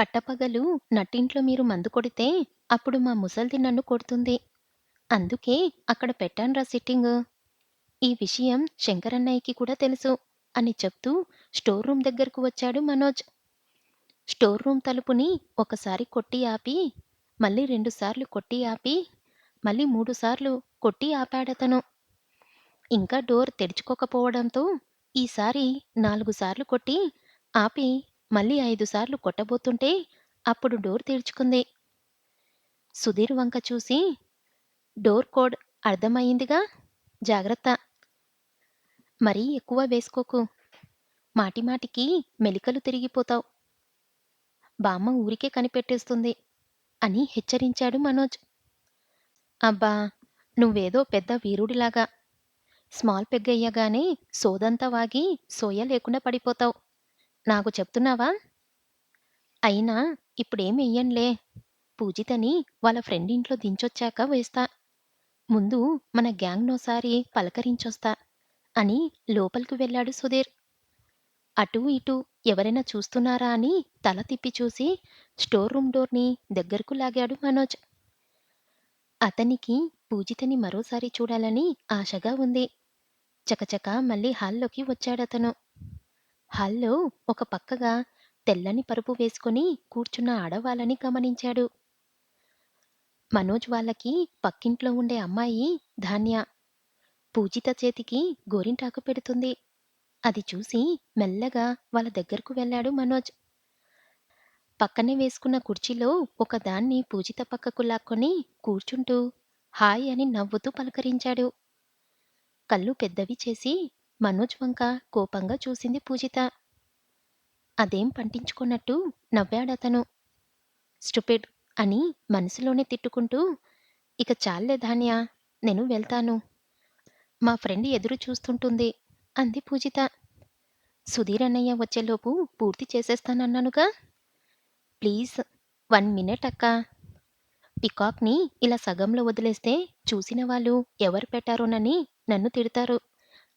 పట్టపగలు నట్టింట్లో మీరు మందు కొడితే అప్పుడు మా ముసల్ది నన్ను కొడుతుంది. అందుకే అక్కడ పెట్టానురా సిట్టింగు. ఈ విషయం శంకరన్నయ్యకి కూడా తెలుసు అని చెప్తూ స్టోర్ రూమ్ దగ్గరకు వచ్చాడు మనోజ్. స్టోర్ రూమ్ తలుపుని ఒకసారి కొట్టి ఆపి, మళ్ళీ 2 సార్లు కొట్టి ఆపి, మళ్ళీ 3 సార్లు కొట్టి ఆపాడతను. ఇంకా డోర్ తెరుచుకోకపోవడంతో ఈసారి 4 సార్లు కొట్టి ఆపి, మళ్ళీ 5 సార్లు కొట్టబోతుంటే అప్పుడు డోర్ తెరుచుకుంది. సుధీర్ వంక చూసి, "డోర్ కోడ్ అర్థమయిందిగా, జాగ్రత్త. మరీ ఎక్కువ వేసుకోకు. మాటిమాటికి మెలికలు తిరిగిపోతావు. బామ్మ ఊరికే కనిపెట్టేస్తుంది" అని హెచ్చరించాడు మనోజ్. "అబ్బా! నువ్వేదో పెద్ద వీరుడిలాగా స్మాల్ పెగ్గెయ్యగానే సోదంతా వాగి సోయ లేకుండా పడిపోతావు. నాకు చెప్తున్నావా? అయినా ఇప్పుడేం ఎయ్యనులే. పూజితని వాళ్ళ ఫ్రెండింట్లో దించొచ్చాక వేస్తా. ముందు మన గ్యాంగ్‌నోసారి పలకరించొస్తా" అని లోపలికి వెళ్ళాడు సుధీర్. అటూ ఇటూ ఎవరైనా చూస్తున్నారా అని తల తిప్పి చూసి స్టోర్ రూమ్ డోర్‌ని దగ్గరకు లాగాడు మనోజ్. అతనికి పూజితని మరోసారి చూడాలని ఆశగా ఉంది. చకచకా మళ్ళీ హాల్లోకి వచ్చాడతను. హాల్లో ఒక పక్కగా తెల్లని పరుపు వేసుకొని కూర్చున్న ఆడవాళ్ళని గమనించాడు. మనోజ్ వాళ్ళకి పక్కింట్లో ఉండే అమ్మాయి ధాన్య. పూజిత చేతికి గోరింటాకు పెడుతుంది. అది చూసి మెల్లగా వాళ్ళ దగ్గరకు వెళ్ళాడు మనోజ్. పక్కనే వేసుకున్న కుర్చీలో ఒకదాన్ని పూజిత పక్కకు లాక్కొని కూర్చుంటూ హాయ్ అని నవ్వుతూ పలకరించాడు. కళ్ళు పెద్దవి చేసి మనోజ్ వంక కోపంగా చూసింది పూజిత. అదేం పట్టించుకోనట్టు నవ్వాడతను. స్టూపిడ్ అని మనసులోనే తిట్టుకుంటూ, ఇక చాల్లే ధాన్య, నేను వెళ్తాను. మా ఫ్రెండ్ ఎదురు చూస్తుంటుంది అంది పూజిత. సుధీర్ అన్నయ్య వచ్చేలోపు పూర్తి చేసేస్తానన్నానుగా. ప్లీజ్ 1 మినిట్ అక్కా. పికాక్‌ని ఇలా సగంలో వదిలేస్తే చూసిన వాళ్ళు ఎవరు పెట్టారోనని నన్ను తిడతారు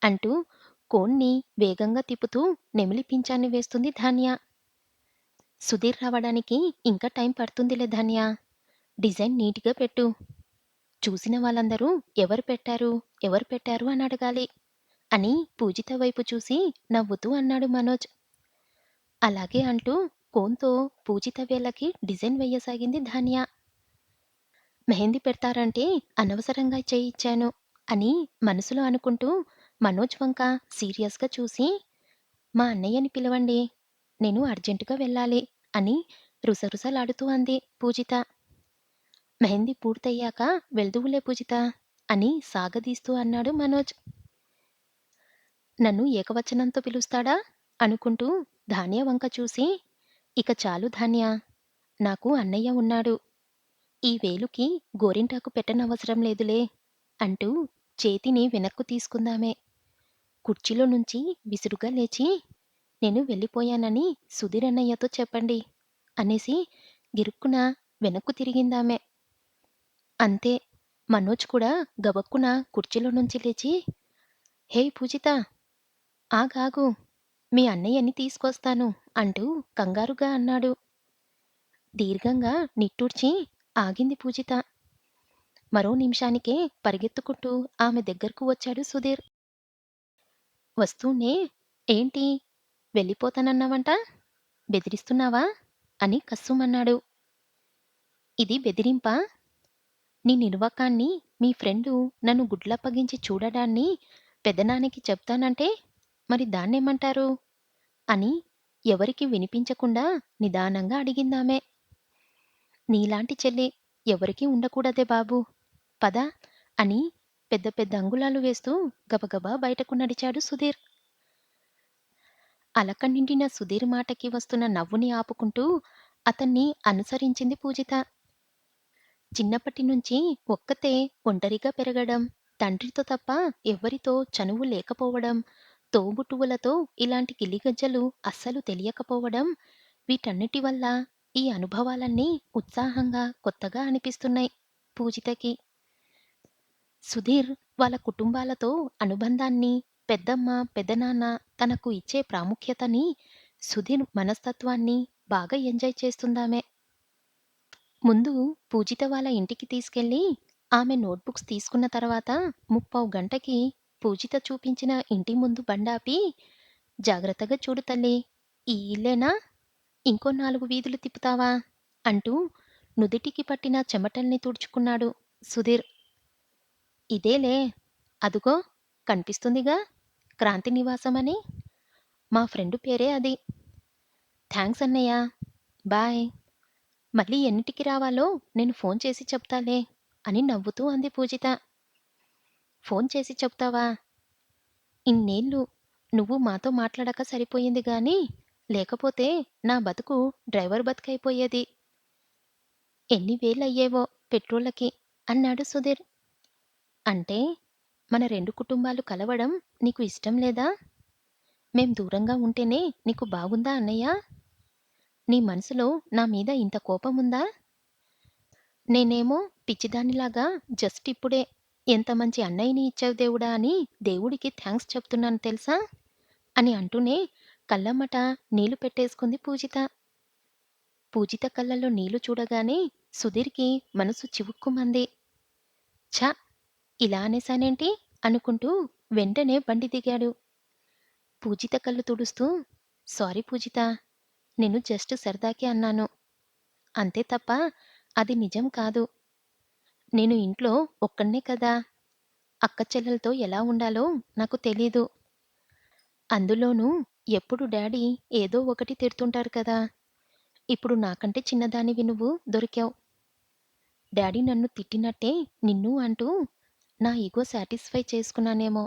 అంటూ కోన్ని వేగంగా తిప్పుతూ నెమిలి పించాన్ని వేస్తుంది ధాన్య. సుధీర్ రావడానికి ఇంకా టైం పడుతుందిలే ధాన్య. డిజైన్ నీట్‌గా పెట్టు. చూసిన వాళ్ళందరూ ఎవరు పెట్టారు, ఎవరు పెట్టారు అని అడగాలి అని పూజిత వైపు చూసి నవ్వుతూ అన్నాడు మనోజ్. అలాగే అంటూ కోన్‌తో పూజిత వేళ్ళకి డిజైన్ వెయ్యసాగింది ధాన్య. మెహందీ పెడతారంటే అనవసరంగా చేయిచ్చాను అని మనసులో అనుకుంటూ మనోజ్ వంక సీరియస్‌గా చూసి, మా అన్నయ్యని పిలవండి. నేను అర్జెంటుగా వెళ్ళాలి అని రుసరుసలాడుతూ అంది పూజిత. మెహందీ పూర్తయ్యాక వెళ్దువులే పూజిత అని సాగదీస్తూ అన్నాడు మనోజ్. నన్ను ఏకవచనంతో పిలుస్తాడా అనుకుంటూ ధాన్య వంక చూసి, ఇక చాలు ధాన్య. నాకు అన్నయ్య ఉన్నాడు. ఈ వేలుకి గోరింటాకు పెట్టనవసరం లేదులే అంటూ చేతిని వెనక్కు తీసుకుందామె. కుర్చీలో నుంచి విసురుగా లేచి, నేను వెళ్ళిపోయానని సుధీర్ అన్నయ్యతో చెప్పండి అనేసి గిరుక్కున వెనక్కు తిరిగిందామె. అంతే. మనోజ్ కూడా గబక్కున కుర్చీలో నుంచి లేచి, హే పూజిత, ఆగాగు, మీ అన్నయ్యని తీసుకొస్తాను అంటూ కంగారుగా అన్నాడు. దీర్ఘంగా నిట్టూర్చి ఆగింది పూజిత. మరో నిమిషానికే పరిగెత్తుకుంటూ ఆమె దగ్గరకు వచ్చాడు సుధీర్. వస్తూనే, ఏంటి వెళ్ళిపోతానన్నావంట? బెదిరిస్తున్నావా అని కస్సుమన్నాడు. ఇది బెదిరింపా? నీ నిర్వాకాన్ని మీ ఫ్రెండు నన్ను గుడ్లప్పగించి చూడడాన్ని పెదనాన్నకి చెప్తానంటే మరి దాన్నేమంటారు అని ఎవరికీ వినిపించకుండా నిదానంగా అడిగిందామె. నీలాంటి చెల్లి ఎవరికీ ఉండకూడదే బాబూ, పద అని పెద్ద పెద్ద అంగుళాలు వేస్తూ గబగబా బయటకు నడిచాడు సుధీర్. అలక నిండిన సుధీర్ మాటకి వస్తున్న నవ్వుని ఆపుకుంటూ అతన్ని అనుసరించింది పూజిత. చిన్నప్పటి నుంచి ఒక్కతే ఒంటరిగా పెరగడం, తండ్రితో తప్ప ఎవ్వరితో చనువు లేకపోవడం, తోబుట్టువులతో ఇలాంటి గిల్లిగజ్జలు అస్సలు తెలియకపోవడం, వీటన్నిటి వల్ల ఈ అనుభవాలన్నీ ఉత్సాహంగా, కొత్తగా అనిపిస్తున్నాయి పూజితకి. సుధీర్ వాళ్ళ కుటుంబాలతో అనుబంధాన్ని, పెద్దమ్మ, పెదనాన్న తనకు ఇచ్చే ప్రాముఖ్యతని, సుధీర్ మనస్తత్వాన్ని బాగా ఎంజాయ్ చేస్తుందామె. ముందు పూజిత వాళ్ళ ఇంటికి తీసుకెళ్ళి ఆమె నోట్‌బుక్స్ తీసుకున్న తర్వాత ముప్పావు గంటకి పూజిత చూపించిన ఇంటి ముందు బండాపి, "జాగ్రత్తగా చూడు తల్లీ! ఈ ఇల్లేనా? ఇంకో 4 వీధులు తిప్పుతావా?" అంటూ నుదిటికి పట్టిన చెమటల్ని తుడుచుకున్నాడు సుధీర్. "ఇదేలే, అదుగో కనిపిస్తుందిగా క్రాంతి నివాసమని. మా ఫ్రెండు పేరే అది. థాంక్స్ అన్నయ్య. బాయ్. మళ్ళీ ఎన్నింటికి రావాలో నేను ఫోన్ చేసి చెప్తాలే" అని నవ్వుతూ అంది పూజిత. "ఫోన్ చేసి చెప్తావా? ఇన్నేళ్ళు నువ్వు మాతో మాట్లాడక సరిపోయింది గానీ, లేకపోతే నా బతుకు డ్రైవర్ బతుకయిపోయేది. ఎన్ని వేలయ్యేవో పెట్రోళ్ళకి" అన్నాడు సుధీర్. "అంటే మన 2 కుటుంబాలు కలవడం నీకు ఇష్టం లేదా? మేం దూరంగా ఉంటేనే నీకు బాగుందా అన్నయ్య? నీ మనసులో నా మీద ఇంత కోపముందా? నేనేమో పిచ్చిదానిలాగా జస్ట్ ఇప్పుడే ఎంత మంచి అన్నయ్యని ఇచ్చావు దేవుడా అని దేవుడికి థాంక్స్ చెప్తున్నాను తెలుసా" అని అంటూనే కళ్ళమ్మట నీళ్లు పెట్టేసుకుంది పూజిత. పూజిత కళ్ళల్లో నీళ్లు చూడగానే సుధీర్‌కి మనసు చివుక్కుమంది. ఛ! ఇలా అనేసానేంటి అనుకుంటూ వెంటనే బండి దిగాడు. పూజిత కళ్ళు తుడుస్తూ, "సారీ పూజిత. నేను జస్ట్ సరదాకే అన్నాను. అంతే తప్ప అది నిజం కాదు. నేను ఇంట్లో ఒక్కడినే కదా! అక్కచెల్లెలతో ఎలా ఉండాలో నాకు తెలీదు. అందులోనూ ఎప్పుడు డాడీ ఏదో ఒకటి తిడుతుంటారు కదా! ఇప్పుడు నాకంటే చిన్నదానివి నువ్వు దొరికావు. డాడీ నన్ను తిట్టినట్టే నిన్నూ అంటూ నా ఇగో సాటిస్ఫై చేసుకున్నానేమో.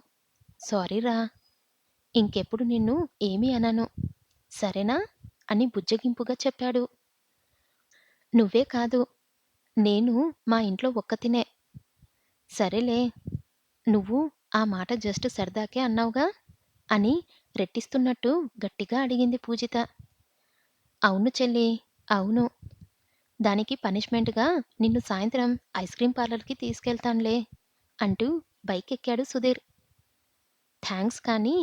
సారీరా! ఇంకెప్పుడు నిన్ను ఏమీ అనను. సరేనా?" అని బుజ్జగింపుగా చెప్పాడు. "నువ్వే కాదు, నేను మా ఇంట్లో ఒక్కతినే." "సరేలే, నువ్వు ఆ మాట జస్ట్ సరదాకే అన్నావుగా" అని రెట్టిస్తున్నట్టు గట్టిగా అడిగింది పూజిత. "అవును చెల్లీ, అవును. దానికి పనిష్మెంట్‌గా నిన్ను సాయంత్రం ఐస్ క్రీమ్ పార్లర్‌కి తీసుకెళ్తానులే" అంటూ బైకెక్కాడు సుధీర్. "థాంక్స్ కానీ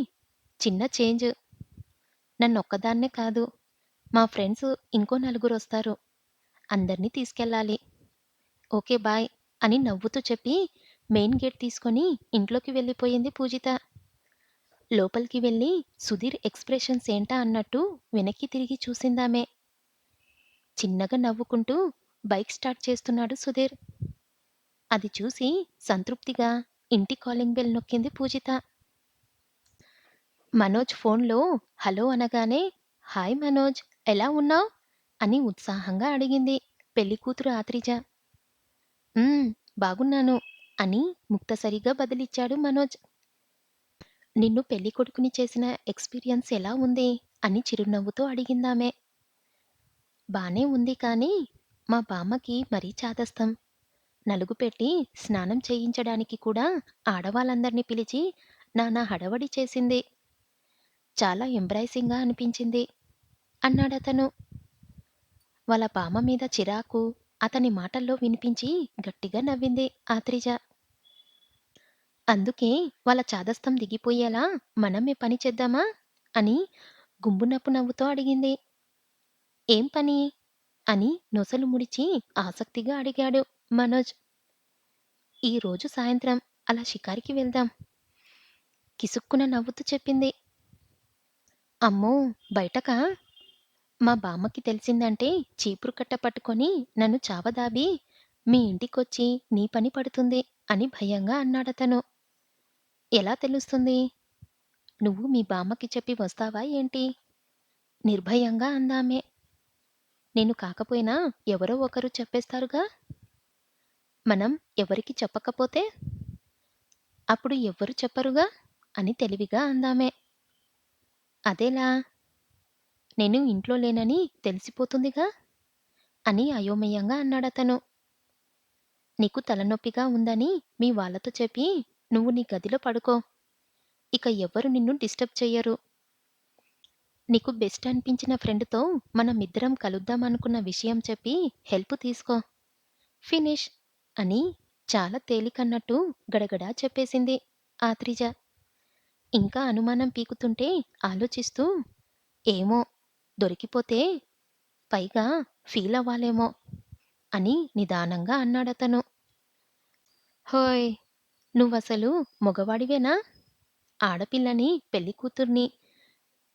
చిన్న చేంజ్. నన్నొక్కదాన్నే కాదు, మా ఫ్రెండ్స్ ఇంకో నలుగురొస్తారు. అందర్నీ తీసుకెళ్ళాలి. ఓకే బాయ్" అని నవ్వుతూ చెప్పి మెయిన్ గేట్ తీసుకొని ఇంట్లోకి వెళ్ళిపోయింది పూజిత. లోపలికి వెళ్ళి సుధీర్ ఎక్స్‌ప్రెషన్స్ ఏంటా అన్నట్టు వెనక్కి తిరిగి చూసిందామె. చిన్నగా నవ్వుకుంటూ బైక్ స్టార్ట్ చేస్తున్నాడు సుధీర్. అది చూసి సంతృప్తిగా ఇంటి కాలింగ్ బెల్ నొక్కింది పూజిత. మనోజ్ ఫోన్‌లో హలో అనగానే, "హాయ్ మనోజ్, ఎలా ఉన్నావ్?" అని ఉత్సాహంగా అడిగింది పెళ్లికూతురు ఆత్రిజ. "హ్మ్, బాగున్నాను" అని ముక్తసరిగా బదులిచ్చాడు మనోజ్. "నిన్ను పెళ్ళికొడుకుని చేసిన ఎక్స్‌పీరియన్స్ ఎలా ఉంది?" అని చిరునవ్వుతో అడిగిందామె. "బానే ఉంది కానీ, మా బామ్మకి మరీ చాదస్తం. నలుగు పెట్టి స్నానం చేయించడానికి కూడా ఆడవాళ్ళందర్నీ పిలిచి నానా హడావిడి చేసింది. చాలా ఎంబ్రాసింగ్‌గా అనిపించింది" అన్నాడతను. వాళ్ళ బామ్మ మీద చిరాకు అతని మాటల్లో వినిపించి గట్టిగా నవ్వింది ఆత్రిజ. "అందుకే వాళ్ళ చాదస్తం దిగిపోయేలా మనమే పని చేద్దామా?" అని గుంబునప్పు నవ్వుతో అడిగింది. "ఏం పని?" అని నొసలు ముడిచి ఆసక్తిగా అడిగాడు మనోజ్. "ఈ రోజు సాయంత్రం అలా షికారుకి వెళ్దాం" కిసుక్కున నవ్వుతూ చెప్పింది. "అమ్మో! బయటకా? మా బామ్మకి తెలిసిందంటే చీపురు కట్ట పట్టుకొని నన్ను చావదాబి మీ ఇంటికొచ్చి నీ పని పడుతుంది" అని భయంగా అన్నాడతను. "ఎలా తెలుస్తుంది? నువ్వు మీ బామ్మకి చెప్పి వస్తావా ఏంటి?" నిర్భయంగా అందామె. "నేను కాకపోయినా ఎవరో ఒకరు చెప్పేస్తారుగా. మనం ఎవరికీ చెప్పకపోతే? అప్పుడు ఎవ్వరు చెప్పరుగా" అని తెలివిగా అందామె. "అదెలా? నేను ఇంట్లో లేనని తెలిసిపోతుందిగా" అని అయోమయంగా అన్నాడతను. "నీకు తలనొప్పిగా ఉందని మీ వాళ్ళతో చెప్పి నువ్వు నీ గదిలో పడుకో. ఇక ఎవ్వరు నిన్ను డిస్టర్బ్ చెయ్యరు. నీకు బెస్ట్ అనిపించిన ఫ్రెండ్‌తో మనమిద్దరం కలుద్దామనుకున్న విషయం చెప్పి హెల్ప్ తీసుకో. ఫినిష్" అని చాలా తేలికన్నట్టు గడగడా చెప్పేసింది ఆత్రిజ. ఇంకా అనుమానం పీకుతుంటే ఆలోచిస్తూ, "ఏమో, దొరికిపోతే పైగా ఫీలవ్వాలేమో అని నిదానంగా అన్నాడతను. హోయ్! నువ్వసలు మగవాడివేనా? ఆడపిల్లని, పెళ్లి కూతుర్ని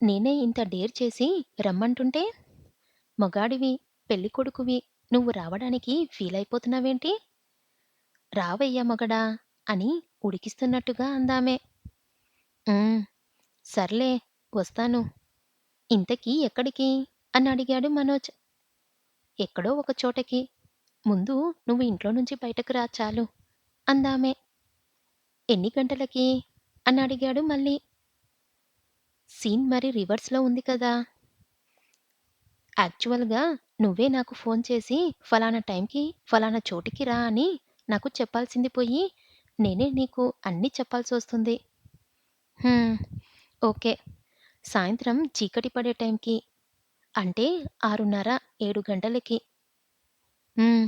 నేనే ఇంత డేర్ చేసి రమ్మంటుంటే, మగాడివి, పెళ్ళికొడుకువి నువ్వు రావడానికి ఫీలయిపోతున్నావేంటి? రావయ్యా మగడా అని ఉడికిస్తున్నట్టుగా అందామె. హ్మ్. సర్లే వస్తాను. ఇంతకీ ఎక్కడికి? అని అడిగాడు మనోజ్. ఎక్కడో ఒక చోటకి. ముందు నువ్వు ఇంట్లో నుంచి బయటకు రా చాలు అందామె. ఎన్ని గంటలకి? అని అడిగాడు మళ్ళీ. సీన్ మరి రివర్స్‌లో ఉంది కదా! యాక్చువల్‌గా నువ్వే నాకు ఫోన్ చేసి ఫలానా టైంకి, ఫలానా చోటికి రా అని నాకు చెప్పాల్సింది పోయి, నేనే నీకు అన్నీ చెప్పాల్సొస్తుంది. హ్మ్. ఓకే. సాయంత్రం చీకటి పడే టైంకి అంటే 6:30, 7 గంటలకి. హ్మ్.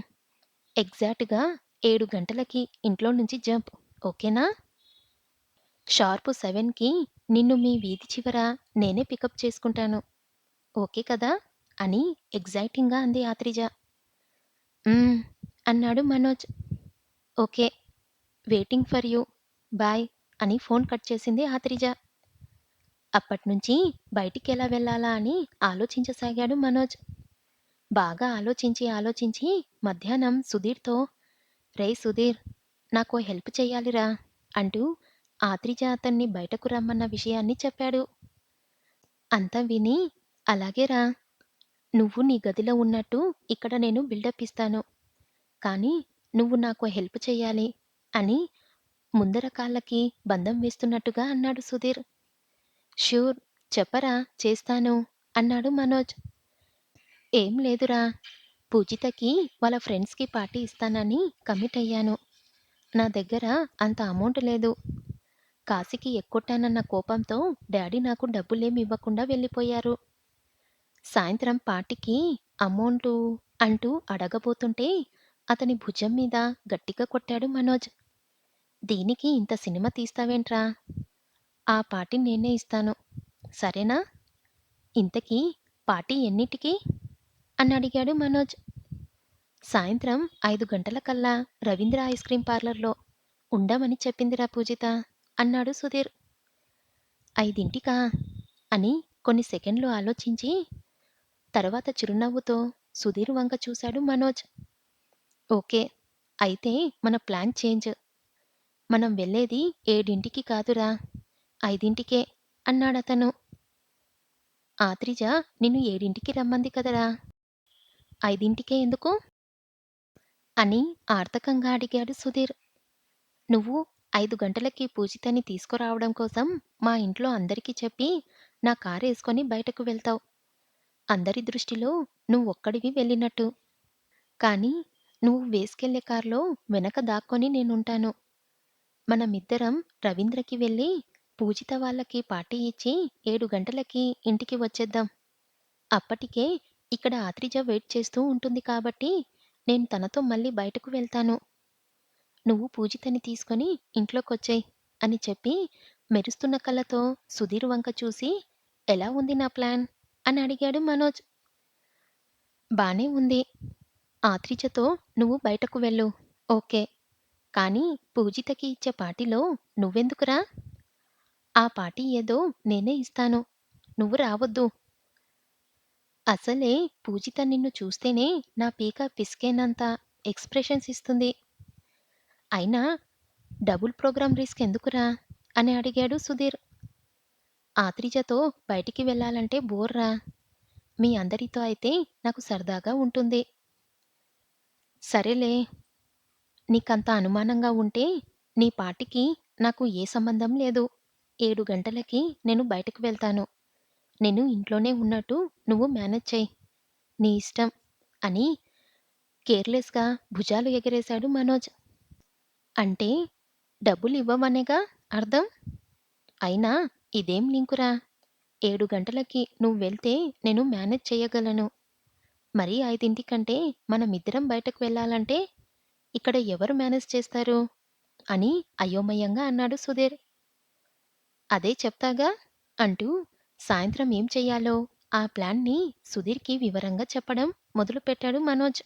ఎగ్జాక్ట్‌గా 7 గంటలకి ఇంట్లో నుంచి జంప్. ఓకేనా? షార్ప్ 7కి నిన్ను మీ వీధి చివర నేనే పికప్ చేసుకుంటాను. ఓకే కదా! అని ఎక్సైటింగ్‌గా అంది ఆత్రిజ. హ్మ్. అన్నాడు Manoj. Okay. Waiting for you. Bye అని ఫోన్ కట్ చేసింది ఆత్రిజ. అప్పట్నుంచి బయటికెలా వెళ్ళాలా అని ఆలోచించసాగాడు మనోజ్. బాగా ఆలోచించి మధ్యాహ్నం సుధీర్‌తో రేయ్ సుధీర్! నాకో హెల్ప్ చెయ్యాలిరా అంటూ ఆత్రిజ అతన్ని బయటకు రమ్మన్న విషయాన్ని చెప్పాడు. అంతా విని అలాగేరా! నువ్వు నీ గదిలో ఉన్నట్టు ఇక్కడ నేను బిల్డప్ ఇస్తాను. కానీ నువ్వు నాకో హెల్ప్ చెయ్యాలి అని ముందర కాళ్ళకి బంధం వేస్తున్నట్టుగా అన్నాడు సుధీర్. ష్యూర్ చెప్పరా చేస్తాను అన్నాడు మనోజ్. ఏం లేదురా పూజితకి వాళ్ళ ఫ్రెండ్స్‌కి పార్టీ ఇస్తానని కమిట్ అయ్యాను. నా దగ్గర అంత అమౌంట్ లేదు. కాశీకి ఎగ్గొట్టానన్న కోపంతో డ్యాడీ నాకు డబ్బులేమి ఇవ్వకుండా వెళ్ళిపోయారు. సాయంత్రం పార్టీకి అమౌంటు అంటూ అడగబోతుంటే అతని భుజం మీద గట్టిగా కొట్టాడు మనోజ్. దీనికి ఇంత సినిమా తీస్తావేంట్రా? ఆ పార్టీ నేనే ఇస్తాను. సరేనా? ఇంతకీ పార్టీ ఎన్నిటికి? అని అడిగాడు మనోజ్. సాయంత్రం 5 గంటలకల్లా రవీంద్ర ఐస్ క్రీం పార్లర్‌లో ఉండమని చెప్పిందిరా పూజిత అన్నాడు సుధీర్. 5కా అని కొన్ని సెకండ్లు ఆలోచించి తర్వాత చిరునవ్వుతో సుధీర్ వంక చూశాడు మనోజ్. ఓకే. అయితే మన ప్లాన్ చేంజ్. మనం వెళ్ళేది 7కి కాదురా 5కే అన్నాడతను. ఆత్రిజ నిన్ను 7కి రమ్మంది కదరా! 5కే ఎందుకు? అని ఆర్తకంగా అడిగాడు సుధీర్. నువ్వు 5 గంటలకి పూజితని తీసుకురావడం కోసం మా ఇంట్లో అందరికీ చెప్పి నా కారేసుకొని బయటకు వెళ్తావు. అందరి దృష్టిలో నువ్వొక్కడివి వెళ్ళినట్టు. కానీ నువ్వు వేసుకెళ్ళే కార్‌లో వెనక దాక్కొని నేనుంటాను. మనమిద్దరం రవీంద్రకి వెళ్ళి పూజిత వాళ్ళకి పార్టీ ఇచ్చి 7 గంటలకి ఇంటికి వచ్చేద్దాం. అప్పటికే ఇక్కడ ఆత్రిజ వెయిట్ చేస్తూ ఉంటుంది కాబట్టి నేను తనతో మళ్ళీ బయటకు వెళ్తాను. నువ్వు పూజితని తీసుకొని ఇంట్లోకొచ్చేయి అని చెప్పి మెరుస్తున్న కళ్ళతో సుధీర్ వంక చూసి ఎలా ఉంది నా ప్లాన్? అని అడిగాడు మనోజ్. బానే ఉంది. ఆత్రిజతో నువ్వు బయటకు వెళ్ళు. ఓకే. కానీ పూజితకి ఇచ్చే పార్టీలో నువ్వెందుకురా? ఆ పార్టీ ఏదో నేనే ఇస్తాను. నువ్వు రావొద్దు. అసలే పూజిత నిన్ను చూస్తేనే నా పీక పిసికేనంత ఎక్స్‌ప్రెషన్స్ ఇస్తుంది. అయినా డబుల్ ప్రోగ్రామ్ రిస్క్ ఎందుకురా? అని అడిగాడు సుధీర్. ఆత్రిజతో బయటికి వెళ్ళాలంటే బోర్‌రా. మీ అందరితో అయితే నాకు సరదాగా ఉంటుంది. సరేలే నీకంత అనుమానంగా ఉంటే నీ పార్టీకి నాకు ఏ సంబంధం లేదు. 7 గంటలకి నేను బయటకు వెళ్తాను. నేను ఇంట్లోనే ఉన్నట్టు నువ్వు మేనేజ్ చెయి. నీ ఇష్టం అని కేర్‌లెస్‌గా భుజాలు ఎగరేశాడు మనోజ్. అంటే డబ్బులివ్వవనేగా అర్థం? అయినా ఇదేం లింకురా? 7 గంటలకి నువ్వెళ్తే నేను మేనేజ్ చెయ్యగలను. మరీ 5 మనమిద్దరం బయటకు వెళ్ళాలంటే ఇక్కడ ఎవరు మేనేజ్ చేస్తారు? అని అయోమయంగా అన్నాడు సుధీర్. అదే చెప్తాగా అంటూ సాయంత్రం ఏం చెయ్యాలో ఆ ప్లాన్‌ని సుధీర్‌కి వివరంగా చెప్పడం మొదలుపెట్టాడు మనోజ్.